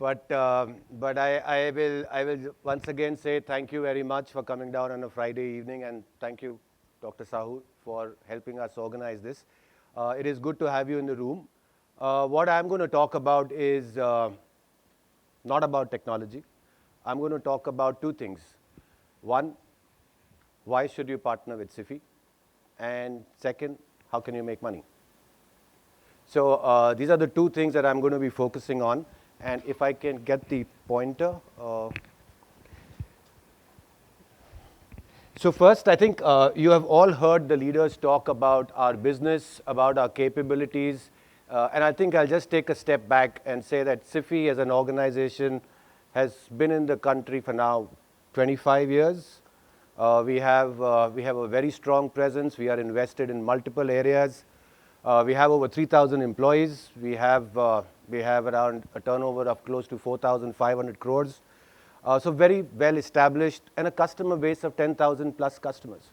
but I will once again say thank you very much for coming down on a Friday evening, and thank you, Dr. Sahu, for helping us organize this. It is good to have you in the room. What I'm going to talk about is not about technology. I'm going to talk about two things. One, why should you partner with Sify? And second, how can you make money? So these are the two things that I'm going to be focusing on. And if I can get the pointer. So first, I think you have all heard the leaders talk about our business, about our capabilities. And I think I'll just take a step back and say that Sify as an organization has been in the country for now 25 years. We have a very strong presence. We are invested in multiple areas. We have over 3,000 employees. We have around a turnover of close to 4,500 crores. So very well established, and a customer base of 10,000 plus customers,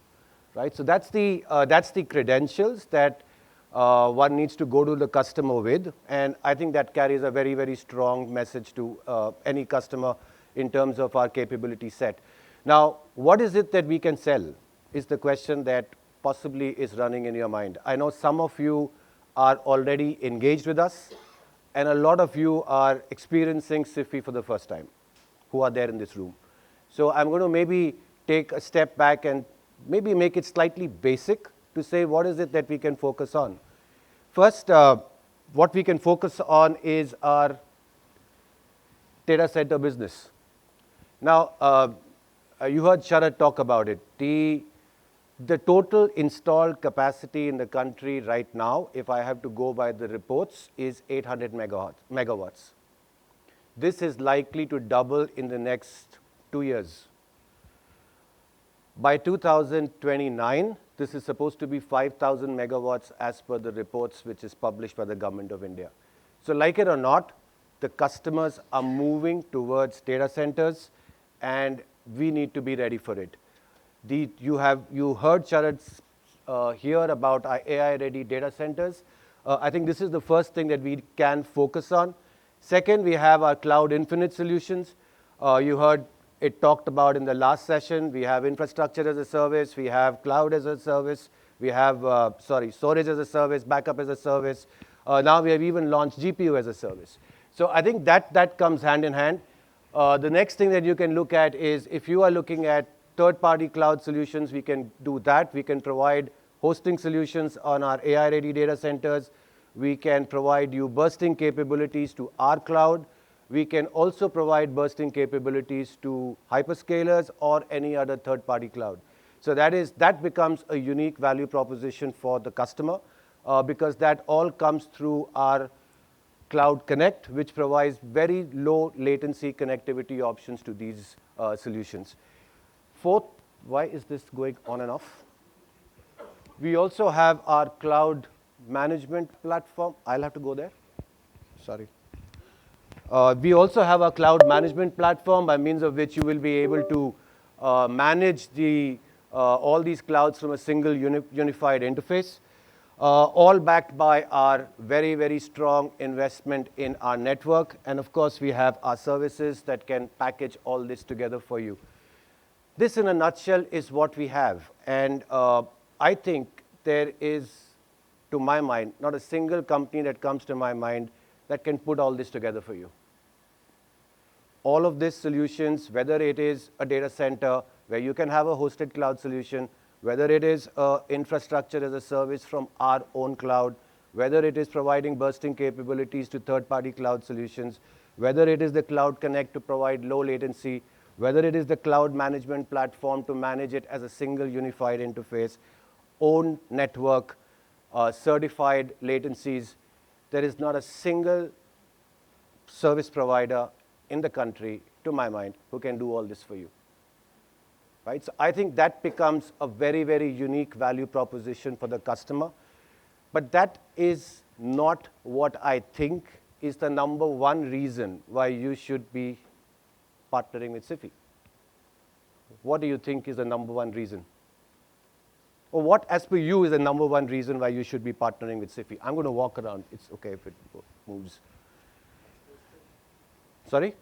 right? So that's the credentials that one needs to go to the customer with, and I think that carries a very, very strong message to any customer in terms of our capability set. Now, what is it that we can sell is the question that possibly is running in your mind. I know some of you are already engaged with us, and a lot of you are experiencing Sify for the first time, who are there in this room. So I'm going to maybe take a step back and maybe make it slightly basic to say what is it that we can focus on. First, what we can focus on is our data center business. Now, you heard Sharat talk about it. The total installed capacity in the country right now, if I have to go by the reports, is 800 megawatts. This is likely to double in the next 2 years. By 2029, this is supposed to be 5,000 megawatts as per the reports which is published by the Government of India. So like it or not, the customers are moving towards data centers, and we need to be ready for it. You heard Sharat here about our AI-ready data centers. I think this is the first thing that we can focus on. Second, we have our Cloud Infinite solutions. You heard it talked about in the last session. We have infrastructure as a service. We have cloud as a service. We have, storage as a service, backup as a service. Now we have even launched GPU as a service. So I think that comes hand in hand. The next thing that you can look at is if you are looking at third-party cloud solutions, we can do that. We can provide hosting solutions on our AI-ready data centers. We can provide you bursting capabilities to our cloud. We can also provide bursting capabilities to hyperscalers or any other third-party cloud. So that becomes a unique value proposition for the customer because that all comes through our Cloud Connect, which provides very low latency connectivity options to these solutions. Fourth, why is this going on and off? We also have our cloud management platform. I'll have to go there. Sorry. We also have a cloud management platform by means of which you will be able to manage all these clouds from a single unified interface, all backed by our very, very strong investment in our network. And of course, we have our services that can package all this together for you. This, in a nutshell, is what we have. And I think there is, to my mind, not a single company that comes to my mind that can put all this together for you. All of these solutions, whether it is a data center where you can have a hosted cloud solution, whether it is infrastructure as a service from our own cloud, whether it is providing bursting capabilities to third-party cloud solutions, whether it is the Cloud Connect to provide low latency, whether it is the cloud management platform to manage it as a single unified interface, own network, certified latencies, there is not a single service provider in the country, to my mind, who can do all this for you. Right? So I think that becomes a very, very unique value proposition for the customer. But that is not what I think is the number one reason why you should be partnering with Sify. What do you think is the number one reason? Or what, as per you, is the number one reason why you should be partnering with Sify? I'm going to walk around. It's okay if it moves. Sorry?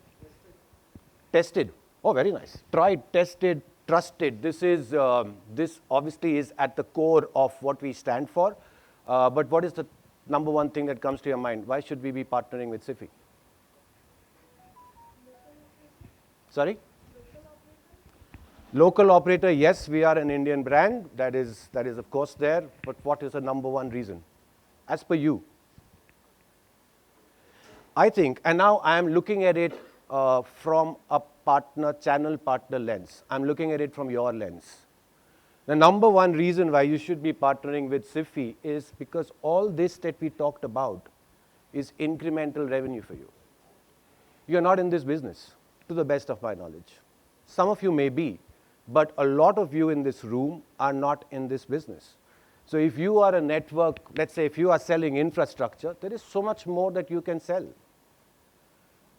Tested. Oh, very nice. Tried, tested, trusted. This obviously is at the core of what we stand for. But what is the number one thing that comes to your mind? Why should we be partnering with Sify? Sorry? Local operator, yes, we are an Indian brand. That is of course there. But what is the number one reason? As per you. I think, and now I am looking at it from a channel partner lens. I'm looking at it from your lens. The number one reason why you should be partnering with Sify is because all this that we talked about is incremental revenue for you. You're not in this business, to the best of my knowledge. Some of you may be, but a lot of you in this room are not in this business. So if you are a network, let's say if you are selling infrastructure, there is so much more that you can sell.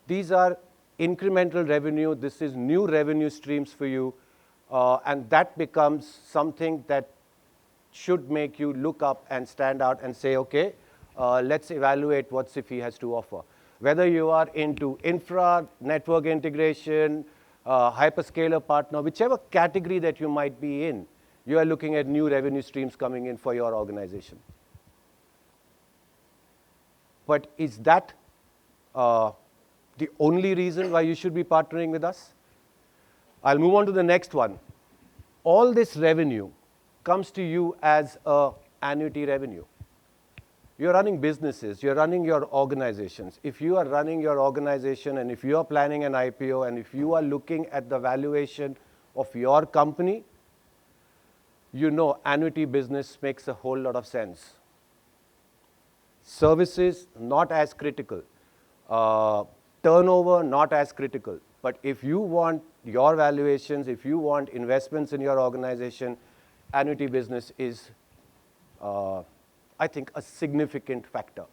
These are incremental revenue. This is new revenue streams for you. And that becomes something that should make you look up and stand out and say, okay, let's evaluate what Sify has to offer. Whether you are into infra, network integration, hyperscaler partner, whichever category that you might be in, you are looking at new revenue streams coming in for your organization. But is that the only reason why you should be partnering with us? I'll move on to the next one. All this revenue comes to you as an annuity revenue. You're running businesses, you're running your organizations. If you are running your organization and if you are planning an IPO and if you are looking at the valuation of your company, you know annuity business makes a whole lot of sense. Services, not as critical. Turnover, not as critical. But if you want your valuations, if you want investments in your organization, annuity business is, I think, a significant factor.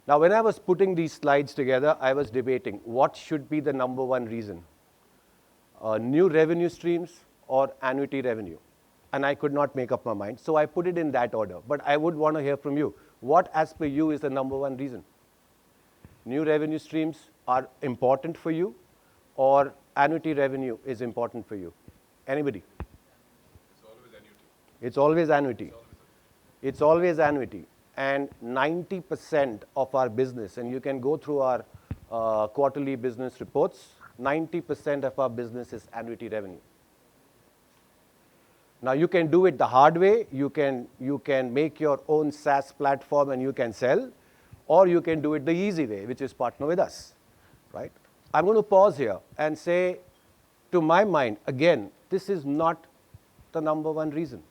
Now, when I was putting these slides together, I was debating what should be the number one reason. New revenue streams or annuity revenue. And I could not make up my mind. So I put it in that order. But I would want to hear from you. What, as per you, is the number one reason? New revenue streams are important for you, or annuity revenue is important for you? Anybody? It's always annuity. It's always annuity. It's always annuity. And 90% of our business, and you can go through our quarterly business reports, 90% of our business is annuity revenue. Now you can do it the hard way. You can make your own SaaS platform and you can sell, or you can do it the easy way, which is partner with us, right? I'm going to pause here and say, to my mind, again, this is not the number one reason,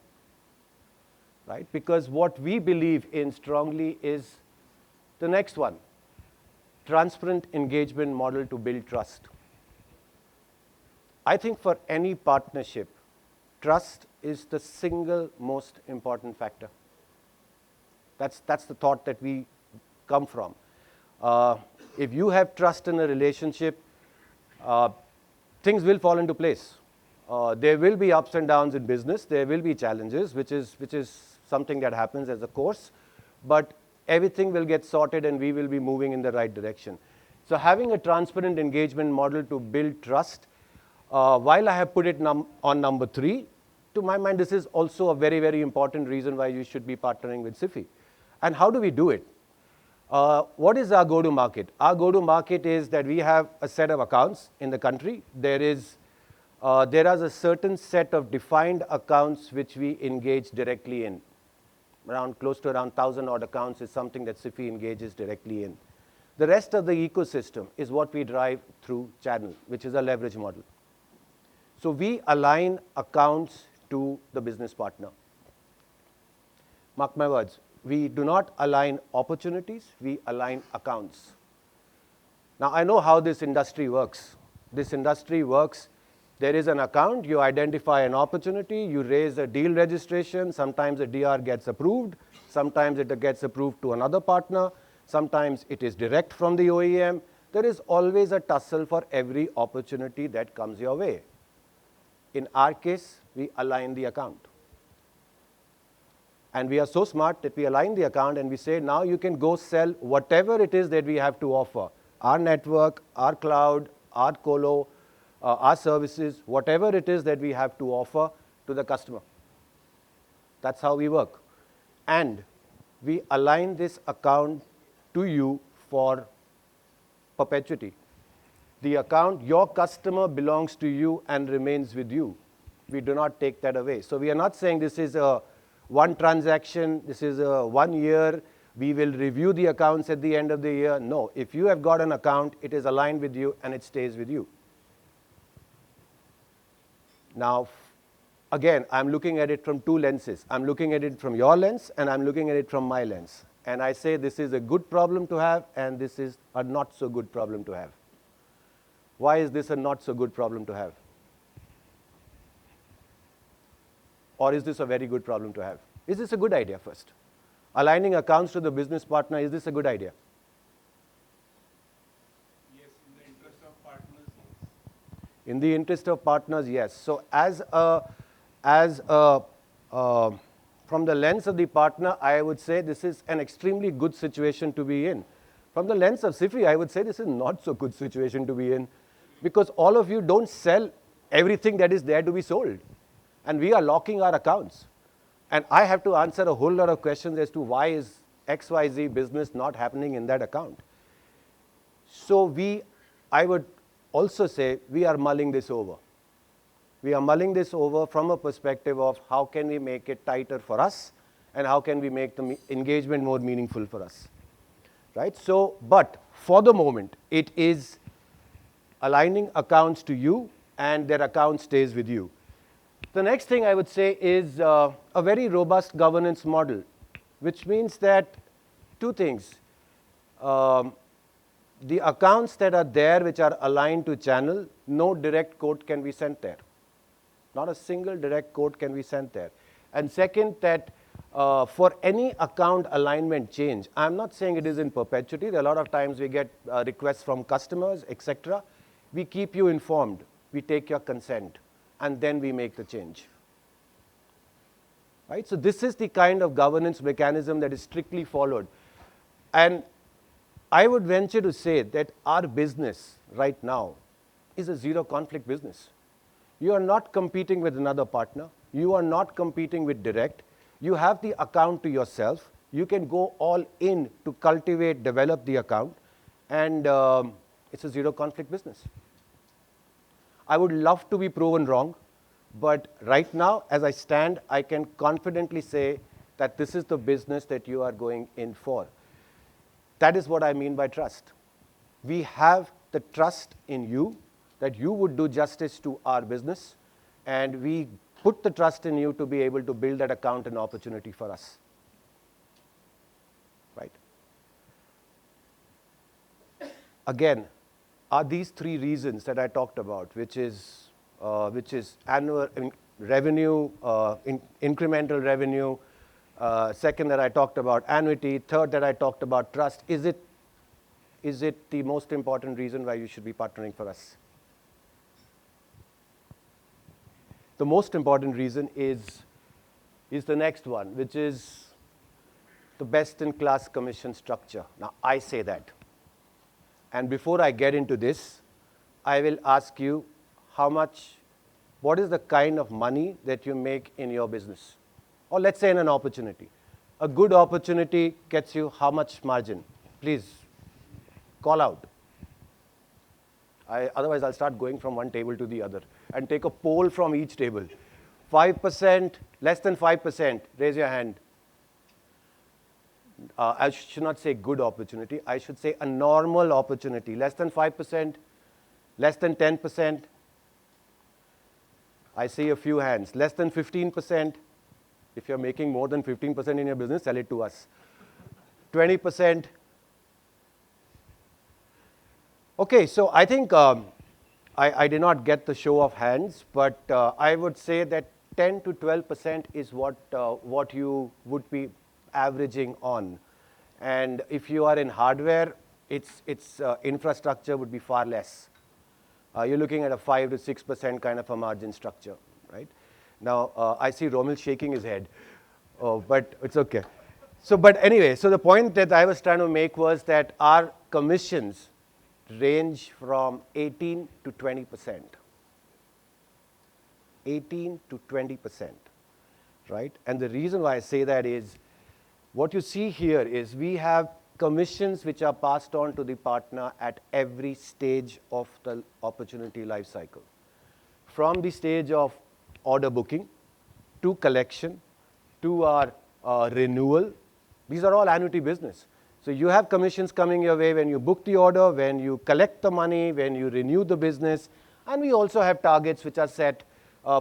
right? Because what we believe in strongly is the next one, transparent engagement model to build trust. I think for any partnership, trust is the single most important factor. That's the thought that we come from. If you have trust in a relationship, things will fall into place. There will be ups and downs in business. There will be challenges, which is something that happens as a course. But everything will get sorted and we will be moving in the right direction. So having a transparent engagement model to build trust, while I have put it on number 3, to my mind, this is also a very, very important reason why you should be partnering with Sify. And how do we do it? What is our go-to-market? Our go-to-market is that we have a set of accounts in the country. There is a certain set of defined accounts which we engage directly in. Close to around 1,000 odd accounts is something that Sify engages directly in. The rest of the ecosystem is what we drive through channel, which is a leverage model. So we align accounts to the business partner. Mark my words. We do not align opportunities, we align accounts. Now, I know how this industry works. This industry works, there is an account, you identify an opportunity, you raise a deal registration, sometimes a DR gets approved, sometimes it gets approved to another partner, sometimes it is direct from the OEM. There is always a tussle for every opportunity that comes your way. In our case, we align the account. And we are so smart that we align the account and we say, now you can go sell whatever it is that we have to offer our network, our cloud, our colo, our services, whatever it is that we have to offer to the customer. That's how we work. And we align this account to you for perpetuity. The account, your customer belongs to you and remains with you. We do not take that away. So we are not saying this is a one transaction, this is a 1 year, we will review the accounts at the end of the year. No, if you have got an account, it is aligned with you and it stays with you. Now, again, I'm looking at it from two lenses. I'm looking at it from your lens and I'm looking at it from my lens. And I say this is a good problem to have and this is a not so good problem to have. Why is this a not so good problem to have? Or is this a very good problem to have? Is this a good idea first? Aligning accounts to the business partner, is this a good idea? Yes, in the interest of partners, yes. In the interest of partners, yes. So from the lens of the partner, I would say this is an extremely good situation to be in. From the lens of Sify, I would say this is not so good situation to be in because all of you don't sell everything that is there to be sold. And we are locking our accounts. And I have to answer a whole lot of questions as to why is XYZ business not happening in that account. So I would also say we are mulling this over. We are mulling this over from a perspective of how can we make it tighter for us and how can we make the engagement more meaningful for us. Right? So, but for the moment, it is aligning accounts to you and their account stays with you. The next thing I would say is a very robust governance model, which means that two things. The accounts that are there which are aligned to channel, no direct quote can be sent there. Not a single direct quote can be sent there. And second, that for any account alignment change, I'm not saying it is in perpetuity. A lot of times we get requests from customers, etc. We keep you informed. We take your consent. And then we make the change. Right? So this is the kind of governance mechanism that is strictly followed. And I would venture to say that our business right now is a zero conflict business. You are not competing with another partner. You are not competing with direct. You have the account to yourself. You can go all in to cultivate, develop the account. And it's a zero conflict business. I would love to be proven wrong, but right now, as I stand, I can confidently say that this is the business that you are going in for. That is what I mean by trust. We have the trust in you that you would do justice to our business, and we put the trust in you to be able to build that account and opportunity for us. Right? Again, are these three reasons that I talked about, which is annual revenue, incremental revenue, second that I talked about annuity, third that I talked about trust, is it the most important reason why you should be partnering for us? The most important reason is the next one, which is the best-in-class commission structure. Now, I say that. And before I get into this, I will ask you what is the kind of money that you make in your business? Or let's say in an opportunity. A good opportunity gets you how much margin? Please, call out. Otherwise, I'll start going from one table to the other and take a poll from each table. 5%, less than 5%, raise your hand. I should not say good opportunity. I should say a normal opportunity. Less than 5%, less than 10%. I see a few hands. Less than 15%. If you're making more than 15% in your business, sell it to us. 20%. Okay, so I think I did not get the show of hands, but I would say that 10 to 12% is what you would be averaging on. And if you are in hardware, its infrastructure would be far less. You're looking at a 5 to 6% kind of a margin structure, right? Now, I see Romil shaking his head, but it's okay. So, but anyway, so the point that I was trying to make was that our commissions range from 18 to 20%. 18 to 20%, right? And the reason why I say that is, what you see here is we have commissions which are passed on to the partner at every stage of the opportunity life cycle. From the stage of order booking, to collection, to our renewal. These are all annuity business. So you have commissions coming your way when you book the order, when you collect the money, when you renew the business, and we also have targets which are set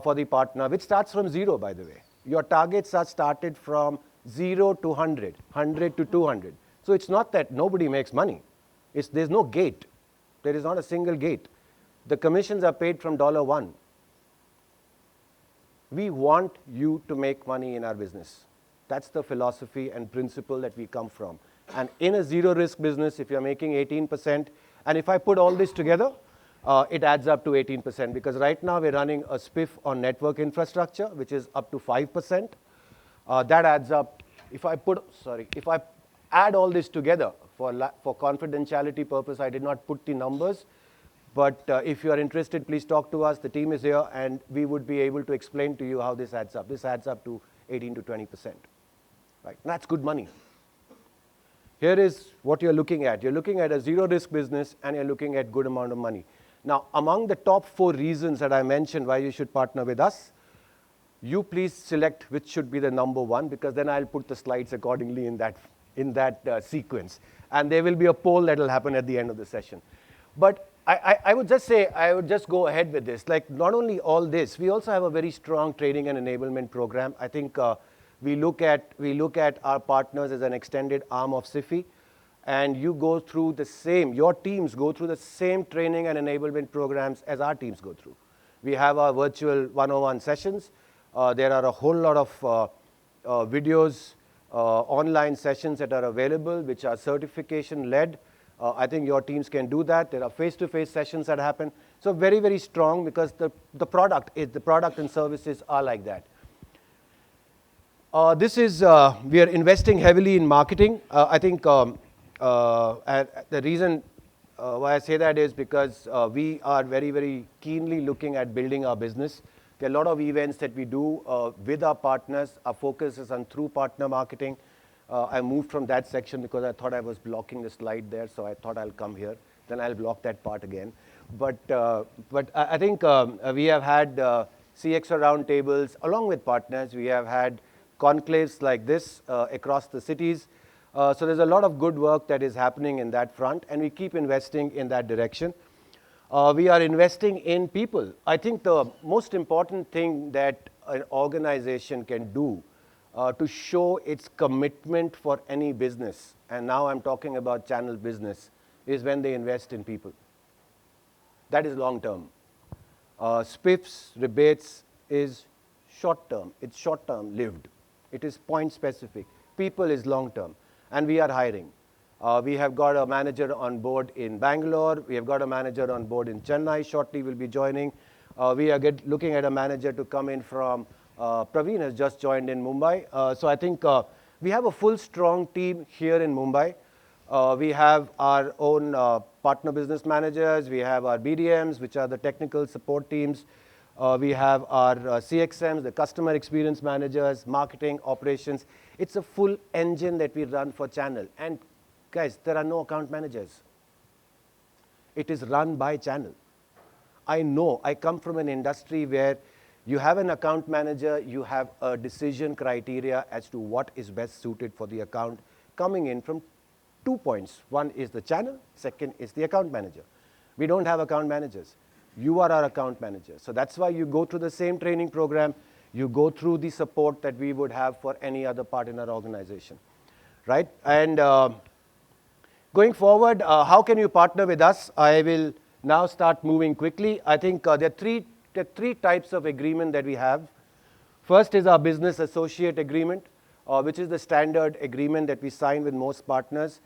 for the partner, which starts from zero, by the way. Your targets are started from 0 to 100, 100 to 200. So it's not that nobody makes money. There's no gate. There is not a single gate. The commissions are paid from $1. We want you to make money in our business. That's the philosophy and principle that we come from. And in a zero risk business, if you're making 18%, and if I put all this together, it adds up to 18%, because right now we're running a spiff on network infrastructure, which is up to 5%. That adds up, if I add all this together, for confidentiality purpose, I did not put the numbers, but if you are interested, please talk to us. The team is here, and we would be able to explain to you how this adds up. This adds up to 18 to 20%, right? And that's good money. Here is what you're looking at. You're looking at a zero risk business, and you're looking at good amount of money. Now, among the top 4 reasons that I mentioned why you should partner with us, you please select which should be the number 1, because then I'll put the slides accordingly in that sequence. And there will be a poll that will happen at the end of the session. But I would just say, I would just go ahead with this. Like, not only all this, we also have a very strong training and enablement program. I think we look at our partners as an extended arm of Sify, and you go through the same, your teams go through the same training and enablement programs as our teams go through. We have our virtual 101 sessions. There are a whole lot of videos, online sessions that are available, which are certification-led. I think your teams can do that. There are face-to-face sessions that happen. So very, very strong, because the product and services are like that. We are investing heavily in marketing. I think the reason why I say that is because we are very, very keenly looking at building our business. There are a lot of events that we do with our partners. Our focus is on through partner marketing. I moved from that section because I thought I was blocking the slide there, so I thought I'll come here. Then I'll block that part again. But I think we have had CXO roundtables along with partners. We have had conclaves like this across the cities. So there's a lot of good work that is happening in that front, and we keep investing in that direction. We are investing in people. I think the most important thing that an organization can do to show its commitment for any business, and now I'm talking about channel business, is when they invest in people. That is long term. Spiffs, rebates is short term. It's short term lived. It is point specific. People is long term. And we are hiring. We have got a manager on board in Bangalore. We have got a manager on board in Chennai. Shortly will be joining. We are looking at a manager to come in from Praveen has just joined in Mumbai. So I think we have a full strong team here in Mumbai. We have our own partner business managers. We have our BDMs, which are the technical support teams. We have our CXMs, the customer experience managers, marketing, operations. It's a full engine that we run for channel. And guys, there are no account managers. It is run by channel. I know, I come from an industry where you have an account manager, you have a decision criteria as to what is best suited for the account coming in from 2 points. One is the channel, second is the account manager. We don't have account managers. You are our account manager. So that's why you go through the same training program. You go through the support that we would have for any other part in our organization, right? And going forward, how can you partner with us? I will now start moving quickly. I think there are three types of agreement that we have. First is our business associate agreement, which is the standard agreement that we sign with most partners.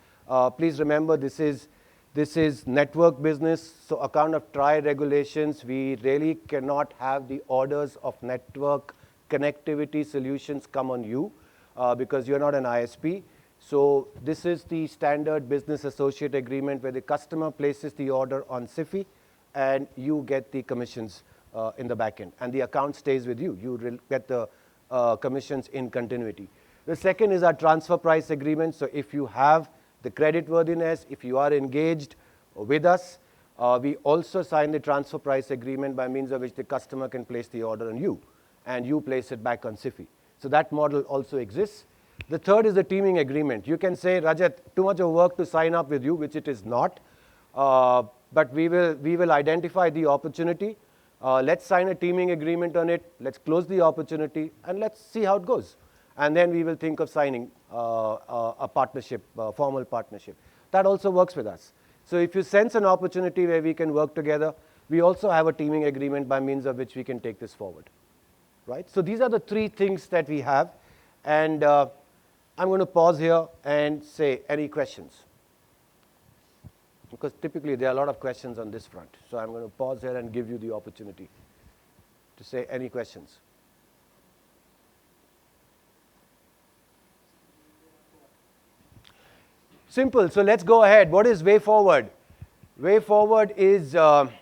Please remember, this is network business, so account of TRI regulations, we really cannot have the orders of network connectivity solutions come on you because you're not an ISP. So this is the standard business associate agreement where the customer places the order on Sify and you get the commissions in the back end. And the account stays with you. You will get the commissions in continuity. The second is our transfer price agreement. So if you have the creditworthiness, if you are engaged with us, we also sign the transfer price agreement by means of which the customer can place the order on you and you place it back on Sify. So that model also exists. The third is the teaming agreement. You can say, Rajat, too much of work to sign up with you, which it is not. But we will identify the opportunity. Let's sign a teaming agreement on it. Let's close the opportunity and let's see how it goes. And then we will think of signing a partnership, a formal partnership. That also works with us. So if you sense an opportunity where we can work together, we also have a teaming agreement by means of which we can take this forward. Right? So these are the three things that we have. And I'm going to pause here and say, any questions? Because typically there are a lot of questions on this front. So I'm going to pause here and give you the opportunity to say any questions. Simple. So let's go ahead. What is way forward? Way forward is number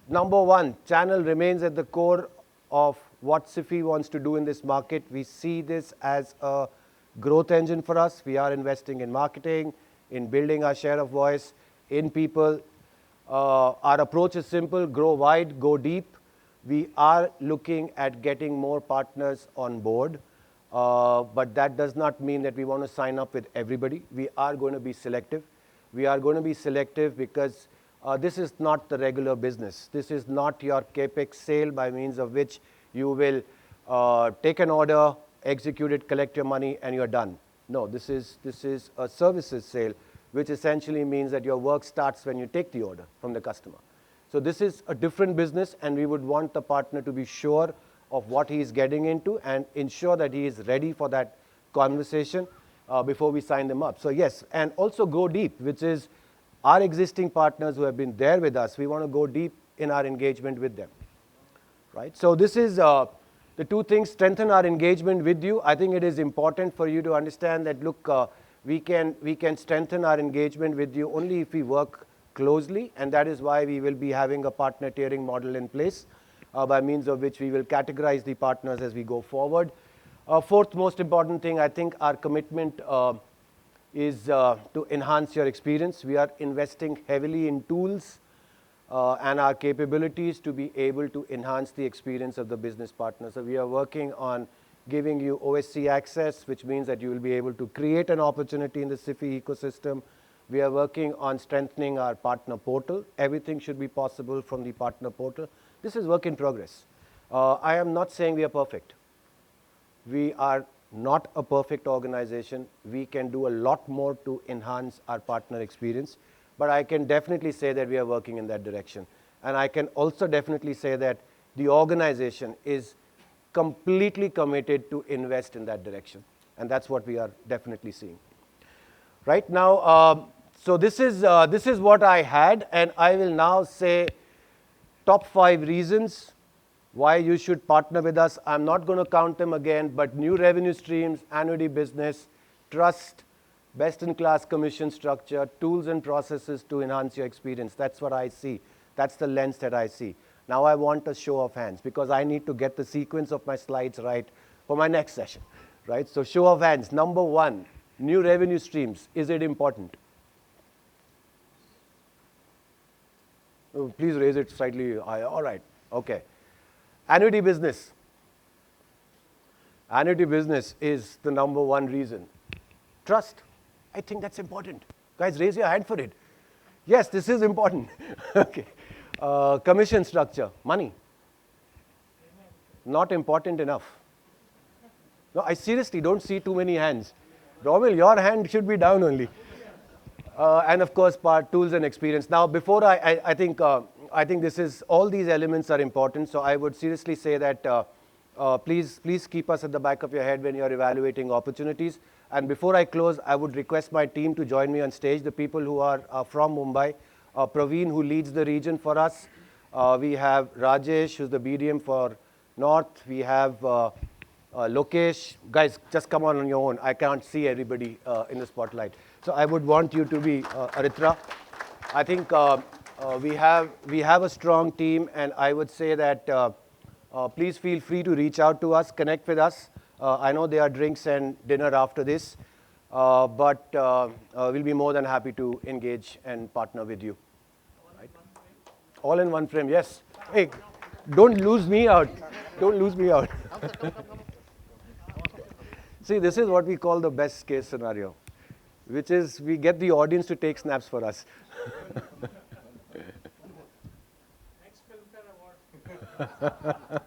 one, channel remains at the core of what Sify wants to do in this market. We see this as a growth engine for us. We are investing in marketing, in building our share of voice, in people. Our approach is simple, grow wide, go deep. We are looking at getting more partners on board, but that does not mean that we want to sign up with everybody. We are going to be selective. We are going to be selective because this is not the regular business. This is not your CAPEX sale by means of which you will take an order, execute it, collect your money, and you're done. No, this is a services sale, which essentially means that your work starts when you take the order from the customer. So this is a different business, and we would want the partner to be sure of what he is getting into and ensure that he is ready for that conversation before we sign them up. So yes, and also go deep, which is our existing partners who have been there with us. We want to go deep in our engagement with them. Right? So this is the two things, strengthen our engagement with you. I think it is important for you to understand that, look, we can strengthen our engagement with you only if we work closely, and that is why we will be having a partner tiering model in place by means of which we will categorize the partners as we go forward. Fourth most important thing, I think our commitment is to enhance your experience. We are investing heavily in tools and our capabilities to be able to enhance the experience of the business partner. So we are working on giving you OSC access, which means that you will be able to create an opportunity in the Sify ecosystem. We are working on strengthening our partner portal. Everything should be possible from the partner portal. This is work in progress. I am not saying we are perfect. We are not a perfect organization. We can do a lot more to enhance our partner experience. But I can definitely say that we are working in that direction. And I can also definitely say that the organization is completely committed to invest in that direction. And that's what we are definitely seeing. Right now, so this is what I had, and I will now say top 5 reasons why you should partner with us. I'm not going to count them again, but new revenue streams, annuity business, trust, best-in-class commission structure, tools and processes to enhance your experience. That's what I see. That's the lens that I see. Now I want a show of hands because I need to get the sequence of my slides right for my next session. Right? So show of hands. Number 1, new revenue streams. Is it important? Oh, please raise it slightly higher. All right. Okay. Annuity business. Annuity business is the number 1 reason. Trust. I think that's important. Guys, raise your hand for it. Yes, this is important. Okay. Commission structure. Money. Not important enough. No, I seriously don't see too many hands. Romil, your hand should be down only. And of course, tools and experience. Now, before I think this is, all these elements are important. So I would seriously say that please keep us at the back of your head when you're evaluating opportunities. And before I close, I would request my team to join me on stage, the people who are from Mumbai. Praveen, who leads the region for us. We have Rajesh, who's the BDM for North. We have Lokesh, guys, just come on your own. I can't see everybody in the spotlight. So I would want you to be Aritra. I think we have a strong team, and I would say that please feel free to reach out to us, connect with us. I know there are drinks and dinner after this, but we'll be more than happy to engage and partner with you. Right? All in one frame, yes. Hey, don't lose me out. Don't lose me out. See, this is what we call the best case scenario, which is we get the audience to take snaps for us. Next Filmfare Award.